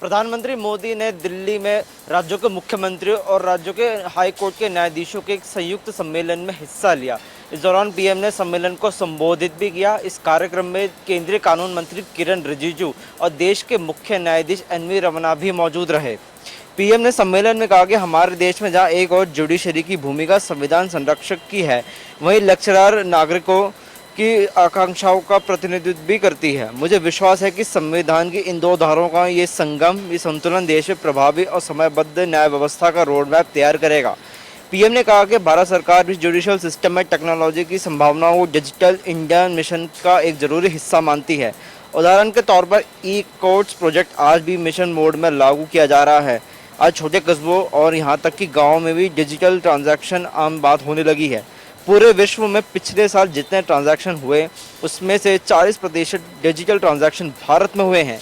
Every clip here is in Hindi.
प्रधानमंत्री मोदी ने दिल्ली में राज्यों के मुख्यमंत्रियों और राज्यों के हाई कोर्ट के न्यायाधीशों के एक संयुक्त सम्मेलन में हिस्सा लिया। इस दौरान पीएम ने सम्मेलन को संबोधित भी किया। इस कार्यक्रम में केंद्रीय कानून मंत्री किरण रिजिजू और देश के मुख्य न्यायाधीश एनवी रमन्ना भी मौजूद रहे। पीएम ने सम्मेलन में कहा कि हमारे देश में जहां एक और जुडिशरी की भूमिका संविधान संरक्षक की है, वहीं लेक्चरर नागरिकों की आकांक्षाओं का प्रतिनिधित्व भी करती है। मुझे विश्वास है कि संविधान की इन दो धाराओं का ये संतुलन देश में प्रभावी और समयबद्ध न्याय व्यवस्था का रोड मैप तैयार करेगा। पीएम ने कहा कि भारत सरकार भी जुडिशियल सिस्टम में टेक्नोलॉजी की संभावनाओं को डिजिटल इंडिया मिशन का एक जरूरी हिस्सा मानती है। उदाहरण के तौर पर ई कोर्ट्स प्रोजेक्ट आज भी मिशन मोड में लागू किया जा रहा है। आज छोटे कस्बों और यहाँ तक कि गाँव में भी डिजिटल ट्रांजैक्शन आम बात होने लगी है। पूरे विश्व में पिछले साल जितने ट्रांजैक्शन हुए, उसमें से 40% डिजिटल ट्रांजैक्शन भारत में हुए हैं।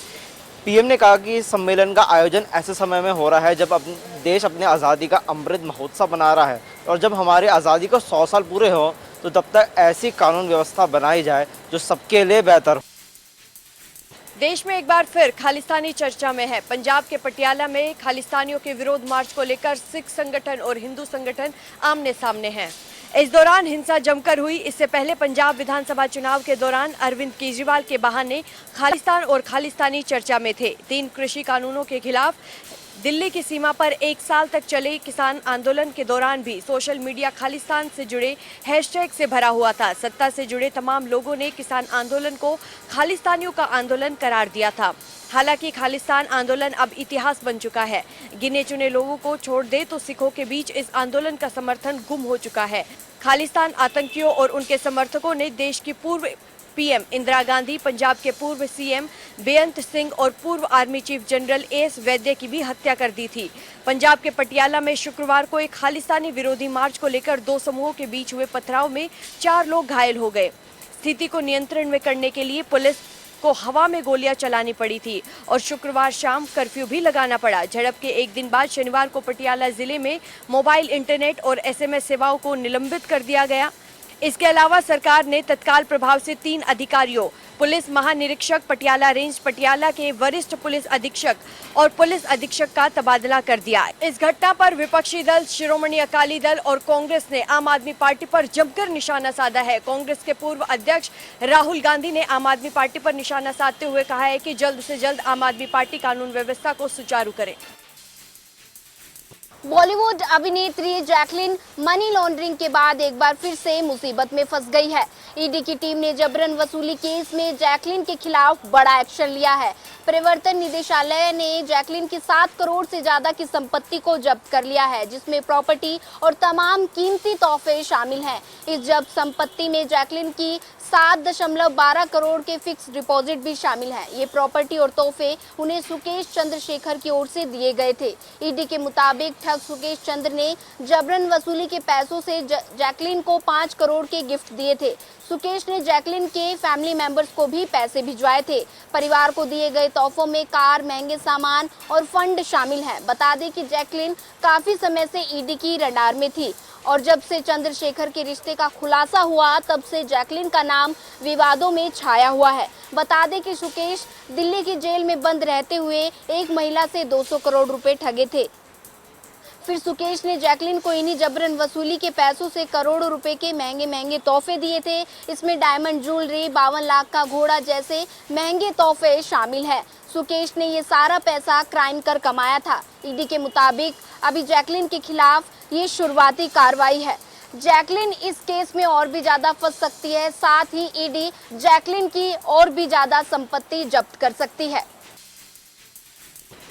पीएम ने कहा कि इस सम्मेलन का आयोजन ऐसे समय में हो रहा है जब देश अपने आज़ादी का अमृत महोत्सव बना रहा है, और जब हमारी आज़ादी को 100 साल पूरे हो तो तब तक ऐसी कानून व्यवस्था बनाई जाए जो सबके लिए बेहतर हो। देश में एक बार फिर खालिस्तानी चर्चा में है। पंजाब के पटियाला में खालिस्तानियों के विरोध मार्च को लेकर सिख संगठन और हिंदू संगठन आमने सामने हैं। इस दौरान हिंसा जमकर हुई। इससे पहले पंजाब विधानसभा चुनाव के दौरान अरविंद केजरीवाल के बहाने खालिस्तान और खालिस्तानी चर्चा में थे। 3 कृषि कानूनों के खिलाफ दिल्ली की सीमा पर 1 साल तक चले किसान आंदोलन के दौरान भी सोशल मीडिया खालिस्तान से जुड़े हैशटैग से भरा हुआ था। सत्ता से जुड़े तमाम लोगों ने किसान आंदोलन को खालिस्तानियों का आंदोलन करार दिया था। हालांकि खालिस्तान आंदोलन अब इतिहास बन चुका है। गिने चुने लोगों को छोड़ दे तो सिखों के बीच इस आंदोलन का समर्थन गुम हो चुका है। खालिस्तान आतंकियों और उनके समर्थकों ने देश की पूर्व पीएम इंदिरा गांधी, पंजाब के पूर्व सीएम बेअंत सिंह और पूर्व आर्मी चीफ जनरल एएस वैद्य की भी हत्या कर दी थी। पंजाब के पटियाला में शुक्रवार को एक खालिस्तानी विरोधी मार्च को लेकर 2 समूहों के बीच हुए पथराव में 4 लोग घायल हो गए। स्थिति को नियंत्रण में करने के लिए पुलिस को हवा में गोलियां चलानी पड़ी थी और शुक्रवार शाम कर्फ्यू भी लगाना पड़ा। झड़प के एक दिन बाद शनिवार को पटियाला जिले में मोबाइल, इंटरनेट और एसएमएस सेवाओं को निलंबित कर दिया गया। इसके अलावा सरकार ने तत्काल प्रभाव से 3 अधिकारियों, पुलिस महानिरीक्षक पटियाला रेंज, पटियाला के वरिष्ठ पुलिस अधीक्षक और पुलिस अधीक्षक का तबादला कर दिया। इस घटना पर विपक्षी दल शिरोमणि अकाली दल और कांग्रेस ने आम आदमी पार्टी पर जमकर निशाना साधा है। कांग्रेस के पूर्व अध्यक्ष राहुल गांधी ने आम आदमी पार्टी पर निशाना साधते हुए कहा है कि जल्द से जल्द आम आदमी पार्टी कानून व्यवस्था को सुचारू करे। बॉलीवुड अभिनेत्री जैकलीन मनी लॉन्ड्रिंग के बाद एक बार फिर से मुसीबत में फंस गई है। ईडी की टीम ने जबरन वसूली केस में जैकलीन के खिलाफ बड़ा एक्शन लिया है। प्रवर्तन निदेशालय ने जैकलीन की 7 करोड़ से ज्यादा की संपत्ति को जब्त कर लिया है, जिसमें प्रॉपर्टी और तमाम कीमती तोहफे शामिल हैं। इस जब्त संपत्ति में जैकलीन की 7.12 करोड़ के फिक्स डिपॉजिट भी शामिल हैं। ये प्रॉपर्टी और तोहफे उन्हें सुकेश चंद्रशेखर की ओर से दिए गए थे। ईडी के मुताबिक ठग सुकेश चंद्र ने जबरन वसूली के पैसों से जैकलीन को 5 करोड़ के गिफ्ट दिए थे। सुकेश ने जैकलीन के फैमिली मेंबर्स को भी पैसे भिजवाए थे। परिवार को दिए गए तोहफों में कार, महंगे सामान और फंड शामिल हैं। बता दें कि जैकलीन काफी समय से ईडी की रडार में थी और जब से चंद्रशेखर के रिश्ते का खुलासा हुआ तब से जैकलीन का नाम विवादों में छाया हुआ है। बता दें कि सुकेश दिल्ली की जेल में बंद रहते हुए एक महिला से 200 करोड़ रुपए ठगे थे। फिर सुकेश ने जैकलीन को इन्हीं जबरन वसूली के पैसों से करोड़ों रुपए के महंगे महंगे तोहफे दिए थे। इसमें डायमंड ज्वेलरी, 52 लाख का घोड़ा जैसे महंगे तोहफे शामिल है। सुकेश ने ये सारा पैसा क्राइम कर कमाया था। ईडी के मुताबिक अभी जैकलीन के खिलाफ ये शुरुआती कार्रवाई है। जैकलीन इस केस में और भी ज्यादा फंस सकती है। साथ ही ईडी जैकलीन की और भी ज्यादा संपत्ति जब्त कर सकती है।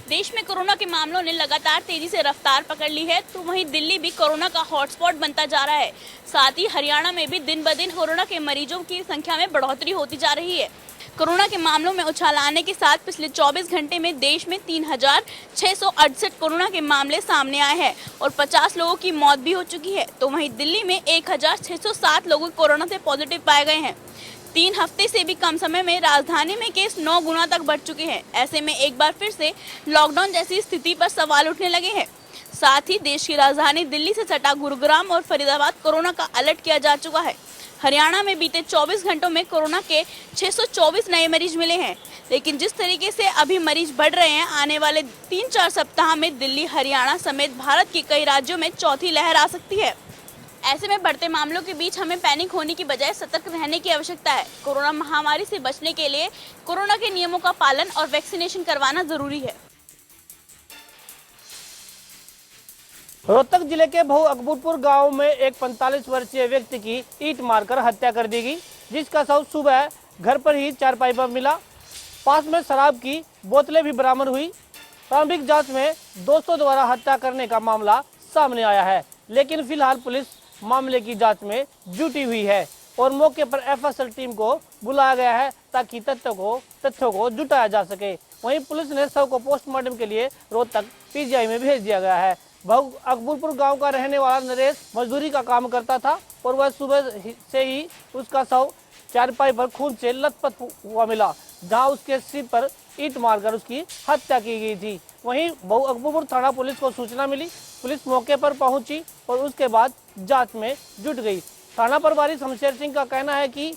देश में कोरोना के मामलों ने लगातार तेजी से रफ्तार पकड़ ली है, तो वहीं दिल्ली भी कोरोना का हॉटस्पॉट बनता जा रहा है। साथ ही हरियाणा में भी दिन ब दिन कोरोना के मरीजों की संख्या में बढ़ोतरी होती जा रही है। कोरोना के मामलों में उछाल आने के साथ पिछले 24 घंटे में देश में 3668 कोरोना के मामले सामने आए हैं और 50 लोगों की मौत भी हो चुकी है। तो वहीं दिल्ली में 1607 लोग कोरोना से पॉजिटिव पाए गए हैं। 3 हफ्ते से भी कम समय में राजधानी में केस 9 गुना तक बढ़ चुके हैं। ऐसे में एक बार फिर से लॉकडाउन जैसी स्थिति पर सवाल उठने लगे हैं। साथ ही देश की राजधानी दिल्ली से सटा गुरुग्राम और फरीदाबाद कोरोना का अलर्ट किया जा चुका है। हरियाणा में बीते 24 घंटों में कोरोना के 624 नए मरीज मिले हैं। लेकिन जिस तरीके से अभी मरीज बढ़ रहे हैं, आने वाले 3-4 सप्ताह में दिल्ली, हरियाणा समेत भारत के कई राज्यों में चौथी लहर आ सकती है। ऐसे में बढ़ते मामलों के बीच हमें पैनिक होने की बजाय सतर्क रहने की आवश्यकता है। कोरोना महामारी से बचने के लिए कोरोना के नियमों का पालन और वैक्सीनेशन करवाना जरूरी है। रोहतक जिले के बहु अकबरपुर गांव में एक 45 वर्षीय व्यक्ति की ईंट मारकर हत्या कर दी गई, जिसका शव सुबह घर पर ही चारपाई पर मिला। पास में शराब की बोतलें भी बरामद हुई। प्रारंभिक जांच में दोस्तों द्वारा हत्या करने का मामला सामने आया है, लेकिन फिलहाल पुलिस मामले की जांच में जुटी हुई है और मौके पर एफएसएल टीम को बुलाया गया है ताकि तथ्यों को जुटाया जा सके। वहीं पुलिस ने शव को पोस्टमार्टम के लिए रोहतक पीजीआई में भेज दिया गया है। बहु अकबरपुर गांव का रहने वाला नरेश मजदूरी का काम करता था और वह सुबह से ही उसका शव चारपाई पर खून से लथपथ हुआ मिला, जहां उसके सिर पर ईंट मारकर उसकी हत्या की गई थी। वहीं बहु अकबरपुर थाना पुलिस को सूचना मिली, पुलिस मौके पर पहुंची और उसके बाद जांच में जुट गई। थाना प्रभारी शमशेर सिंह का कहना है कि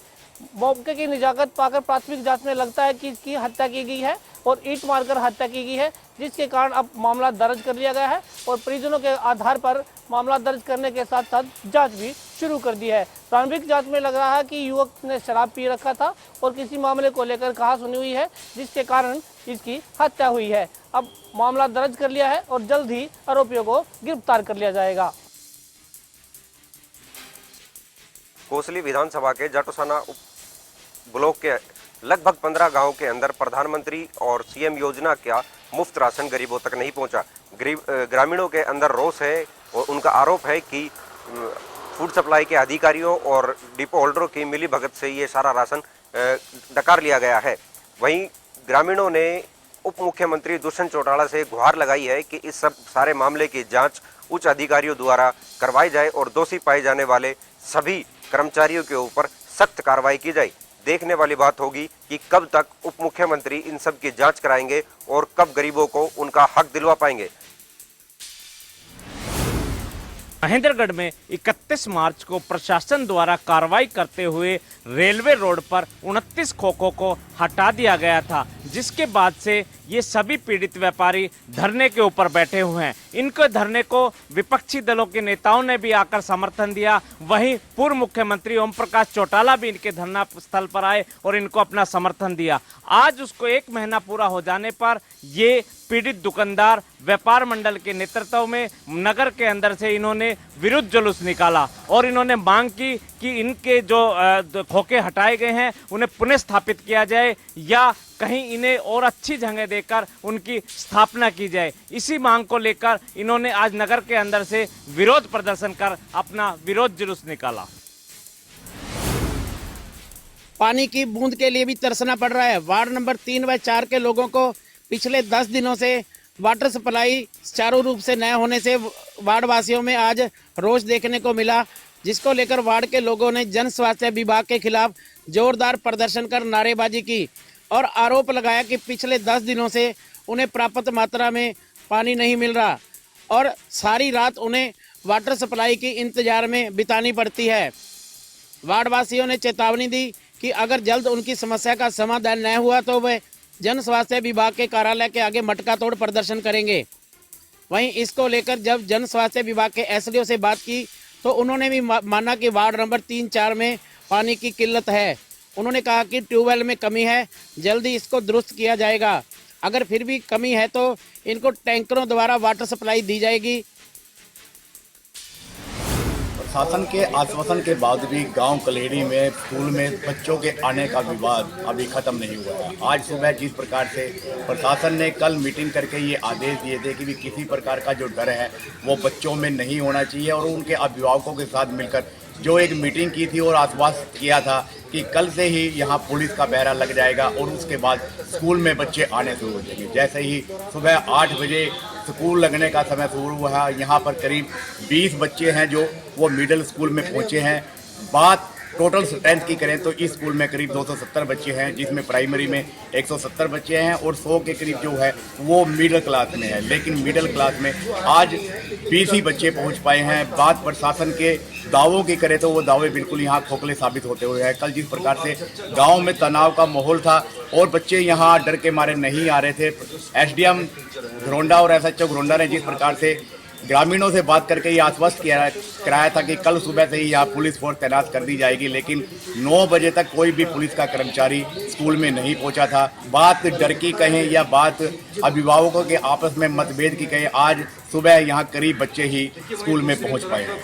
मौके की निजाकत पाकर प्राथमिक जांच में लगता है कि इसकी हत्या की गई है और ईंट मारकर हत्या की गई है, जिसके कारण अब मामला दर्ज कर लिया गया है और परिजनों के आधार पर मामला दर्ज करने के साथ साथ जांच भी शुरू कर दी है। प्रारंभिक जांच में लग रहा है कि युवक ने शराब पी रखा था और किसी मामले को लेकर कहासुनी हुई है, जिसके कारण इसकी हत्या हुई है। अब मामला दर्ज कर लिया है और जल्द ही आरोपियों को गिरफ्तार कर लिया जाएगा। कोसली विधानसभा के जाटोसाना ब्लॉक के लगभग 15 गांव के अंदर प्रधानमंत्री और सीएम योजना का मुफ्त राशन गरीबों तक नहीं पहुंचा। ग्रामीणों के अंदर रोष है और उनका आरोप है कि फूड सप्लाई के अधिकारियों और डिपो होल्डरों की मिलीभगत से ये सारा राशन डकार लिया गया है। वहीं ग्रामीणों ने उप मुख्यमंत्री दुष्यंत चौटाला से गुहार लगाई है कि इस सब सारे मामले की जांच उच्च अधिकारियों द्वारा करवाई जाए और दोषी पाए जाने वाले सभी कर्मचारियों के ऊपर सख्त कार्रवाई की जाए। देखने वाली बात होगी कि कब तक उप मुख्यमंत्री इन सब की जांच कराएंगे और कब गरीबों को उनका हक दिलवा पाएंगे। महेंद्रगढ़ में 31 मार्च को प्रशासन द्वारा कार्रवाई करते हुए रेलवे रोड पर 29 खोखों को हटा दिया गया था, जिसके बाद से ये सभी पीड़ित व्यापारी धरने के ऊपर बैठे हुए हैं। इनके धरने को विपक्षी दलों के नेताओं ने भी आकर समर्थन दिया। वहीं पूर्व मुख्यमंत्री ओम प्रकाश चौटाला भी इनके धरना स्थल पर आए और इनको अपना समर्थन दिया। आज उसको 1 महीना पूरा हो जाने पर ये पीड़ित दुकानदार व्यापार मंडल के नेतृत्व में नगर के अंदर से इन्होंने विरोध जुलूस निकाला और इन्होंने मांग की कि इनके जो खोखे हटाए गए हैं उन्हें पुनः स्थापित किया जाए या कहीं इन्हें और अच्छी जगह देकर उनकी स्थापना की जाए। इसी मांग को लेकर इन्होंने आज नगर के अंदर से विरोध प्रदर्शन कर अपना विरोध जुलूस निकाला। पानी की बूंद के लिए भी तरसना पड़ रहा है। वार्ड नंबर 3 व 4 के लोगों को पिछले 10 दिनों से वाटर सप्लाई सुचारू रूप से न होने से वार्ड वासियों में आज रोष देखने को मिला, जिसको लेकर वार्ड के लोगों ने जन स्वास्थ्य विभाग के खिलाफ जोरदार प्रदर्शन कर नारेबाजी की और आरोप लगाया कि पिछले 10 दिनों से उन्हें पर्याप्त मात्रा में पानी नहीं मिल रहा और सारी रात उन्हें वाटर सप्लाई की इंतजार में बितानी पड़ती है। वार्ड वासियों ने चेतावनी दी कि अगर जल्द उनकी समस्या का समाधान न हुआ तो वे जन स्वास्थ्य विभाग के कार्यालय के आगे मटका तोड़ प्रदर्शन करेंगे। वहीं इसको लेकर जब जन स्वास्थ्य विभाग के एसडीओ से बात की तो उन्होंने भी माना कि वार्ड नंबर 3-4 में पानी की किल्लत है। उन्होंने कहा कि ट्यूबवेल में कमी है, जल्दी इसको दुरुस्त किया जाएगा। अगर फिर भी कमी है तो इनको टैंकरों द्वारा वाटर सप्लाई दी जाएगी। प्रशासन के आश्वासन के बाद भी गांव कलेड़ी में स्कूल में बच्चों के आने का विवाद अभी खत्म नहीं हुआ है। आज सुबह जिस प्रकार से प्रशासन ने कल मीटिंग करके ये आदेश दिए थे कि भी किसी प्रकार का जो डर है वो बच्चों में नहीं होना चाहिए और उनके अभिभावकों के साथ मिलकर जो एक मीटिंग की थी और आश्वासन किया था कि कल से ही यहाँ पुलिस का पहरा लग जाएगा और उसके बाद स्कूल में बच्चे आने शुरू हो जाएंगे। जैसे ही सुबह 8 बजे स्कूल लगने का समय शुरू हुआ है, यहाँ पर करीब 20 बच्चे हैं जो वो मिडिल स्कूल में पहुँचे हैं। बात टोटल स्ट्रेंथ की करें तो इस स्कूल में करीब 270 बच्चे हैं, जिसमें प्राइमरी में 170 बच्चे हैं और 100 के करीब जो है वो मिडिल क्लास में है। लेकिन मिडिल क्लास में आज 20 ही बच्चे पहुंच पाए हैं। बात प्रशासन के दावों की करें तो वो दावे बिल्कुल यहाँ खोखले साबित होते हुए हैं। कल जिस प्रकार से गांव में तनाव का माहौल था और बच्चे यहाँ डर के मारे नहीं आ रहे थे, एसडीएम घरोंडा और एसएचओ घरोंडा ने जिस प्रकार से ग्रामीणों से बात करके ये आश्वस्त कराया था कि कल सुबह से ही यहाँ पुलिस फोर्स तैनात कर दी जाएगी, लेकिन 9 बजे तक कोई भी पुलिस का कर्मचारी स्कूल में नहीं पहुंचा था। बात डर की कहें या बात अभिभावकों के आपस में मतभेद की कहें, आज सुबह यहाँ करीब बच्चे ही स्कूल में पहुंच पाए हैं।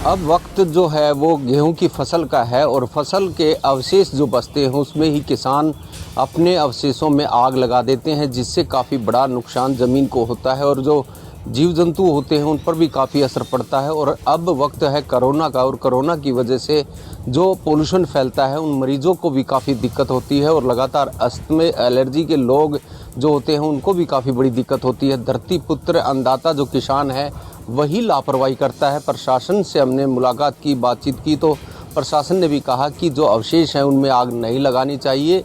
अब वक्त जो है वो गेहूं की फसल का है और फसल के अवशेष जो बचते हैं उसमें ही किसान अपने अवशेषों में आग लगा देते हैं, जिससे काफ़ी बड़ा नुकसान ज़मीन को होता है और जो जीव जंतु होते हैं उन पर भी काफ़ी असर पड़ता है। और अब वक्त है कोरोना का, और कोरोना की वजह से जो पोल्यूशन फैलता है उन मरीजों को भी काफ़ी दिक्कत होती है और लगातार अस्थमा एलर्जी के लोग जो होते हैं उनको भी काफ़ी बड़ी दिक्कत होती है। धरती पुत्र अन्नदाता जो किसान है वही लापरवाही करता है। प्रशासन से हमने मुलाकात की, बातचीत की, तो प्रशासन ने भी कहा कि जो अवशेष हैं उनमें आग नहीं लगानी चाहिए,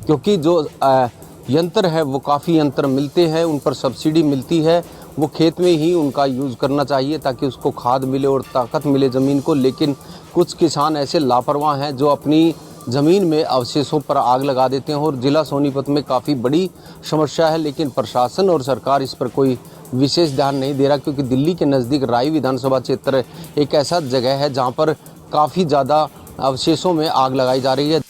क्योंकि जो यंत्र है वो काफ़ी यंत्र मिलते हैं, उन पर सब्सिडी मिलती है, वो खेत में ही उनका यूज़ करना चाहिए ताकि उसको खाद मिले और ताकत मिले ज़मीन को। लेकिन कुछ किसान ऐसे लापरवाह हैं जो अपनी ज़मीन में अवशेषों पर आग लगा देते हैं और ज़िला सोनीपत में काफ़ी बड़ी समस्या है। लेकिन प्रशासन और सरकार इस पर कोई विशेष ध्यान नहीं दे रहा, क्योंकि दिल्ली के नज़दीक राई विधानसभा क्षेत्र एक ऐसा जगह है जहाँ पर काफ़ी ज़्यादा अवशेषों में आग लगाई जा रही है।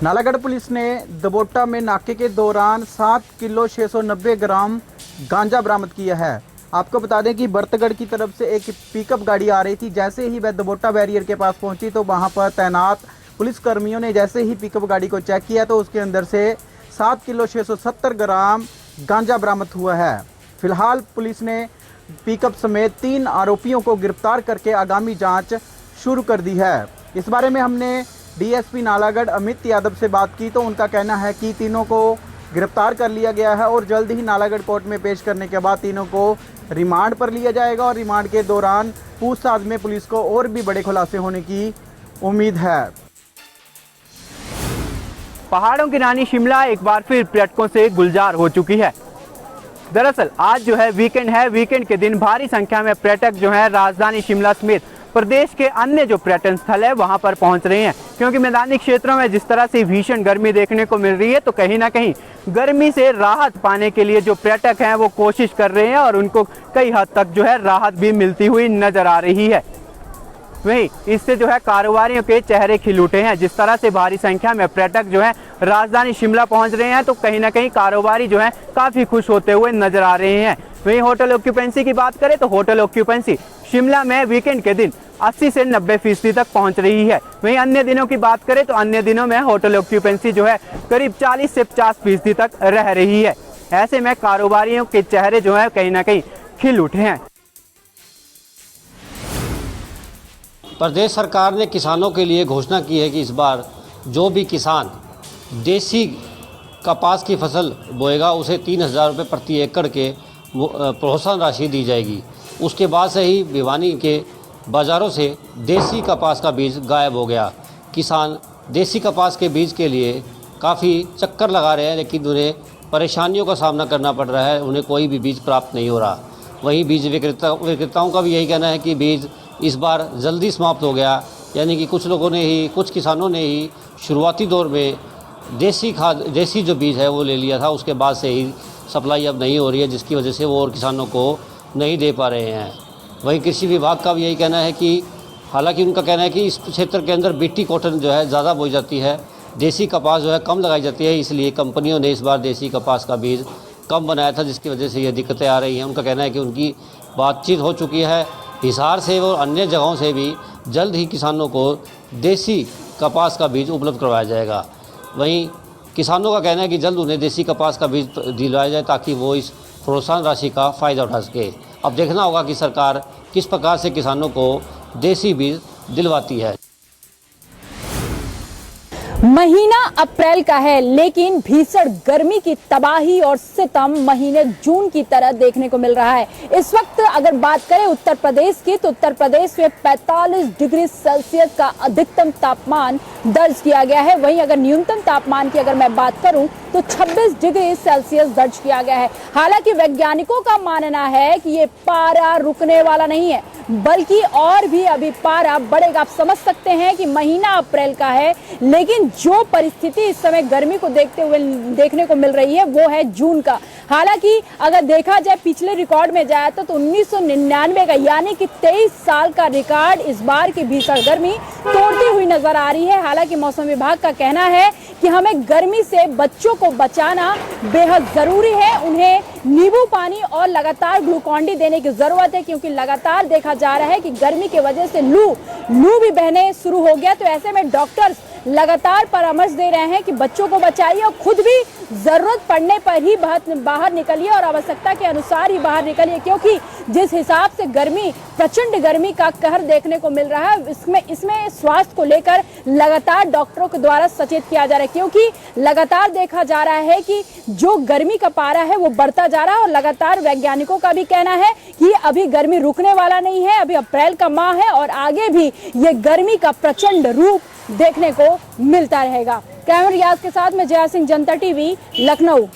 नालागढ़ पुलिस ने दबोटा में नाके के दौरान 7 किलो 690 ग्राम गांजा बरामद किया है। आपको बता दें कि बरतगढ़ की तरफ से एक पिकअप गाड़ी आ रही थी। जैसे ही वह दबोटा बैरियर के पास पहुंची तो वहां पर तैनात पुलिसकर्मियों ने जैसे ही पिकअप गाड़ी को चेक किया तो उसके अंदर से 7 किलो 670 ग्राम गांजा बरामद हुआ है। फिलहाल पुलिस ने पिकअप समेत 3 आरोपियों को गिरफ्तार करके आगामी जाँच शुरू कर दी है। इस बारे में हमने डीएसपी नालागढ़ अमित यादव से बात की तो उनका कहना है कि तीनों को गिरफ्तार कर लिया गया है और जल्द ही नालागढ़ कोर्ट में पेश करने के बाद तीनों को रिमांड पर लिया जाएगा और रिमांड के दौरान पूछताछ में पुलिस को और भी बड़े खुलासे होने की उम्मीद है। पहाड़ों की रानी शिमला एक बार फिर पर्यटकों से गुलजार हो चुकी है। दरअसल आज जो है वीकेंड है, वीकेंड के दिन भारी संख्या में पर्यटक जो है राजधानी शिमला समेत प्रदेश के अन्य जो पर्यटन स्थल है वहां पर पहुंच रहे हैं, क्योंकि मैदानी क्षेत्रों में जिस तरह से भीषण गर्मी देखने को मिल रही है तो कहीं ना कहीं गर्मी से राहत पाने के लिए जो पर्यटक हैं वो कोशिश कर रहे हैं और उनको कई हद तक जो है राहत भी मिलती हुई नजर आ रही है। वहीं इससे जो है कारोबारियों के चेहरे खिल उठे हैं। जिस तरह से भारी संख्या में पर्यटक जो है राजधानी शिमला पहुंच रहे हैं तो कहीं ना कहीं कारोबारी जो है काफी खुश होते हुए नजर आ रहे हैं। वहीं होटल ऑक्यूपेंसी की बात करें तो होटल ऑक्यूपेंसी शिमला में वीकेंड के दिन 80 से 90% तक पहुंच रही है। वहीं अन्य दिनों की बात करें तो अन्य दिनों में होटल ऑक्यूपेंसी जो है करीब 40 से 50% तक रह रही है। ऐसे में कारोबारियों के चेहरे जो है कहीं ना कहीं खिल उठे हैं। प्रदेश सरकार ने किसानों के लिए घोषणा की है कि इस बार जो भी किसान देसी कपास की फसल बोएगा उसे 3,000 रुपये प्रति एकड़ के प्रोत्साहन राशि दी जाएगी। उसके बाद से ही भिवानी के बाज़ारों से देसी कपास का बीज गायब हो गया। किसान देसी कपास के बीज के लिए काफ़ी चक्कर लगा रहे हैं, लेकिन उन्हें परेशानियों का सामना करना पड़ रहा है, उन्हें कोई भी बीज प्राप्त नहीं हो रहा। वहीं बीज विक्रेताओं का भी यही कहना है कि बीज इस बार जल्दी समाप्त हो गया, यानी कि कुछ किसानों ने ही शुरुआती दौर में देसी जो बीज है वो ले लिया था, उसके बाद से ही सप्लाई अब नहीं हो रही है, जिसकी वजह से वो और किसानों को नहीं दे पा रहे हैं। वहीं कृषि विभाग का भी यही कहना है कि हालांकि उनका कहना है कि इस क्षेत्र के अंदर बीटी कॉटन जो है ज़्यादा बोई जाती है, देसी कपास जो है कम लगाई जाती है, इसलिए कंपनियों ने इस बार देसी कपास का बीज कम बनाया था, जिसकी वजह से ये दिक्कतें आ रही हैं। उनका कहना है कि उनकी बातचीत हो चुकी है हिसार से और अन्य जगहों से भी, जल्द ही किसानों को देसी कपास का बीज उपलब्ध करवाया जाएगा। वहीं किसानों का कहना है कि जल्द उन्हें देसी कपास का बीज दिलवाया जाए ताकि वो इस प्रोत्साहन राशि का फ़ायदा उठा सके। अब देखना होगा कि सरकार किस प्रकार से किसानों को देसी बीज दिलवाती है। महीना अप्रैल का है, लेकिन भीषण गर्मी की तबाही और सितम महीने जून की तरह देखने को मिल रहा है। इस वक्त अगर बात करें उत्तर प्रदेश की, तो उत्तर प्रदेश में 45 डिग्री सेल्सियस का अधिकतम तापमान दर्ज किया गया है। वहीं अगर न्यूनतम तापमान की अगर मैं बात करूं तो 26 डिग्री सेल्सियस दर्ज किया गया है। हालांकि वैज्ञानिकों का मानना है कि ये पारा रुकने वाला नहीं है, बल्कि और भी अभी पारा बढ़ेगा। आप समझ सकते हैं कि महीना अप्रैल का है, लेकिन जो परिस्थिति इस समय गर्मी को देखते हुए देखने को मिल रही है वो है जून का। हालांकि अगर देखा जाए पिछले रिकॉर्ड में जाए तो 1999 का यानी कि 23 साल का रिकॉर्ड इस बार की भीषण गर्मी तोड़ती हुई नजर आ रही है। हालांकि मौसम विभाग का कहना है कि हमें गर्मी से बच्चों को बचाना बेहद जरूरी है। उन्हें नींबू पानी और लगातार ग्लूकॉन डी देने की जरूरत है, क्योंकि लगातार देखा जा रहा है कि गर्मी की वजह से लू भी बहने शुरू हो गया। तो ऐसे में डॉक्टर्स लगातार परामर्श दे रहे हैं कि बच्चों को बचाइए और खुद भी जरूरत पड़ने पर ही बाहर निकलिए और आवश्यकता के अनुसार ही बाहर निकलिए, क्योंकि जिस हिसाब से गर्मी, प्रचंड गर्मी का कहर देखने को मिल रहा है, इसमें स्वास्थ्य को लेकर लगातार डॉक्टरों के द्वारा सचेत किया जा रहा है, क्योंकि लगातार देखा जा रहा है कि जो गर्मी का पारा है वो बढ़ता जा रहा है। और लगातार वैज्ञानिकों का भी कहना है कि अभी गर्मी रुकने वाला नहीं है, अभी अप्रैल का माह है और आगे भी ये गर्मी का प्रचंड रूप देखने को मिलता रहेगा। कैमरा रियाज के साथ में जया सिंह, जनता टीवी, लखनऊ।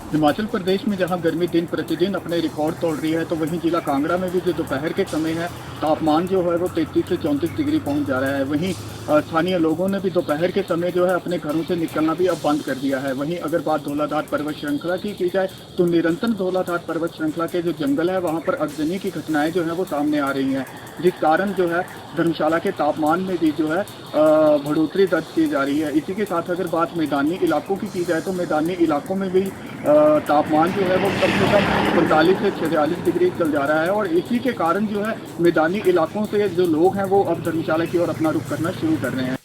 हिमाचल प्रदेश में जहां गर्मी दिन प्रतिदिन अपने रिकॉर्ड तोड़ रही है, तो वहीं जिला कांगड़ा में भी जो दोपहर के समय है तापमान जो है वो 33 से 34 डिग्री पहुंच जा रहा है। वहीं स्थानीय लोगों ने भी दोपहर के समय जो है अपने घरों से निकलना भी अब बंद कर दिया है। वहीं अगर बात धौलाधार पर्वत श्रृंखला की जाए तो निरंतर धौलाधार पर्वत श्रृंखला के जो जंगल है वहाँ पर अगजनी की घटनाएं जो है वो सामने आ रही हैं, जिस कारण जो है धर्मशाला के तापमान में भी जो है बढ़ोतरी दर्ज की जा रही है। इसी के साथ अगर बात मैदानी इलाकों की जाए तो मैदानी इलाकों में भी तापमान जो है वो कम से कम 45 से 46 डिग्री चल जा रहा है और इसी के कारण जो है मैदानी इलाकों से जो लोग हैं वो अब धर्मशाला की ओर अपना रुख करना शुरू कर रहे हैं।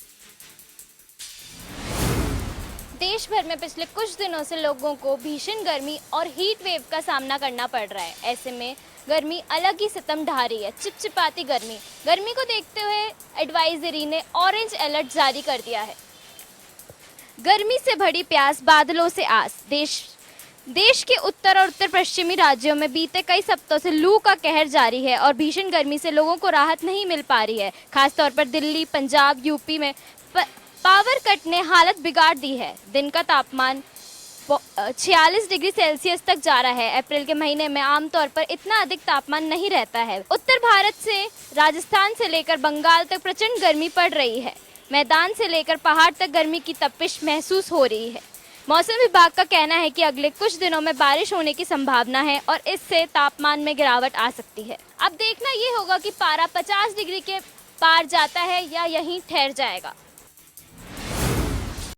देश भर में पिछले कुछ दिनों से लोगों को भीषण गर्मी और हीट वेव का सामना करना पड़ रहा है। ऐसे में गर्मी अलग ही सितम ढा रही है, चिपचिपाती गर्मी को देखते हुए एडवाइजरी ने ऑरेंज अलर्ट जारी कर दिया है। गर्मी से भरी प्यास, बादलों से आस। देश के उत्तर और उत्तर पश्चिमी राज्यों में बीते कई सप्ताहों से लू का कहर जारी है और भीषण गर्मी से लोगों को राहत नहीं मिल पा रही है। खासतौर पर दिल्ली, पंजाब, यूपी में पावर कट ने हालत बिगाड़ दी है। दिन का तापमान 46 डिग्री सेल्सियस तक जा रहा है। अप्रैल के महीने में आमतौर पर इतना अधिक तापमान नहीं रहता है। उत्तर भारत से राजस्थान से लेकर बंगाल तक प्रचंड गर्मी पड़ रही है। मैदान से लेकर पहाड़ तक गर्मी की तपिश महसूस हो रही है। मौसम विभाग का कहना है कि अगले कुछ दिनों में बारिश होने की संभावना है और इससे तापमान में गिरावट आ सकती है। अब देखना ये होगा कि पारा 50 डिग्री के पार जाता है या यहीं ठहर जाएगा।